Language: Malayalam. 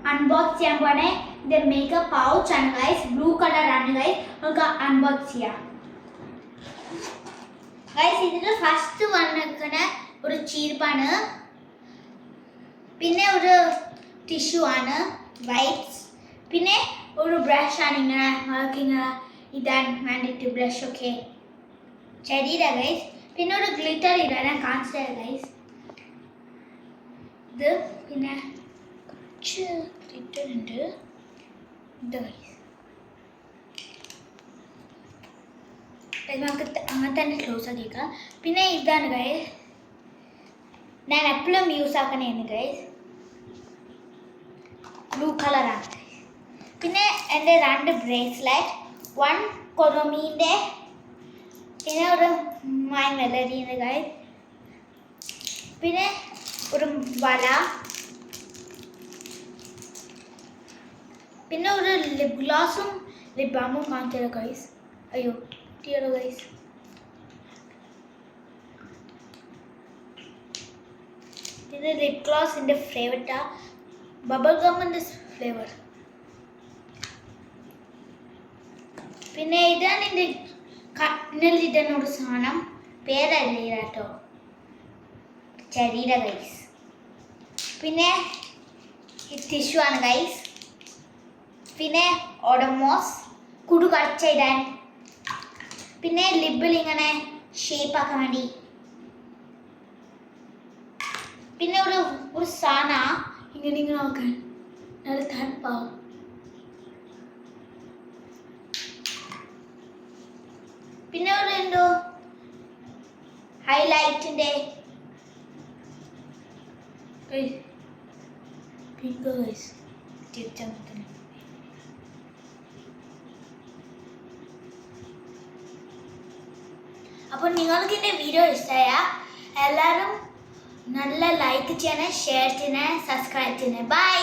അൺബോക്സ് ചെയ്യാൻ പോണേ. ഇത് മേക്കപ്പ് പൗച്ച് ആണ് ഗൈസ്, ബ്ലൂ കളർ ആണ് ഗൈസ്. നമുക്ക് അൺബോക്സ് ചെയ്യാം ഗൈസ്. ഇതിൽ ഫസ്റ്റ് വന്നിരിക്കുന്ന ഒരു ചീർപ്പാണ്, പിന്നെ ഒരു ടിഷ്യൂ ആണ്, വൈറ്റ്സ്, പിന്നെ ഒരു ബ്രഷ് ആണ്. ഇങ്ങനെ ഇടാൻ വേണ്ടിയിട്ട് ബ്രഷ് ഒക്കെ ചെടിയുടെ ഗൈസ്. പിന്നെ ഒരു ഗ്ലിറ്റർ ഇടാൻ ഞാൻ കാണിച്ചു തരാം ഗൈസ്. ഇത് പിന്നെ കുറച്ച് ഗ്ലിറ്റർ ഉണ്ട്. ഇത് ഗൈസ് നമുക്ക് അങ്ങനെ തന്നെ ക്ലോസ് ആക്കിയേക്കാം. പിന്നെ ഇതാണ് ഗൈസ്, ഞാൻ എപ്പോഴും യൂസ് ആക്കണേന്ന് ഗൈസ്, ബ്ലൂ കളറാണ്. പിന്നെ എൻ്റെ 2 ബ്രേസ്ലെറ്റ്, 1 കൊറോമീൻ്റെ, പിന്നെ ഒരു മൈ മെലഡീൻ്റെ ഗൈസ്, പിന്നെ ഒരു വല, പിന്നെ ഒരു ലിപ് ഗ്ലോസും ലിപ് ബാമും കാണിച്ചത് ഗൈസ്. അയ്യോ കിട്ടിയല്ലോ ഗൈസ്. ഇത് ലിപ് ഗ്ലോസിൻ്റെ ഫ്ലേവറാ, ബബിൾ ഗമ്മിൻ്റെ ഫ്ലേവർ. പിന്നെ ഇതാണ് എൻ്റെ കണ്ണിലിടുന്ന ഒരു സാധനം, പേരല്ല കേട്ടോ, ചെടിയുടെ ഗൈസ്. പിന്നെ ടിഷ്യൂ ആണ് ഗൈസ്. പിന്നെ ഓഡമോസ് കുടു കടിച്ചിടാൻ, പിന്നെ ലിബിൽ ഇങ്ങനെ ഷേപ്പ് ആക്കാൻ വേണ്ടി, പിന്നെ ഒരു സാധന ഇങ്ങനെ നോക്കാൻ നല്ല തണുപ്പാവും. പിന്നെ ഒരു എന്തോ ഹൈലൈറ്റിൻ്റെ പിങ്ക് ഗൈസ് തിരിച്ചങ്ങനെ. അപ്പോൾ നിങ്ങൾക്ക് എൻ്റെ വീഡിയോ ഇഷ്ടമായ എല്ലാവരും നല്ല ലൈക്ക് ചെയ്യണേ, ഷെയർ ചെയ്യണേ, സബ്സ്ക്രൈബ് ചെയ്യണേ. ബൈ.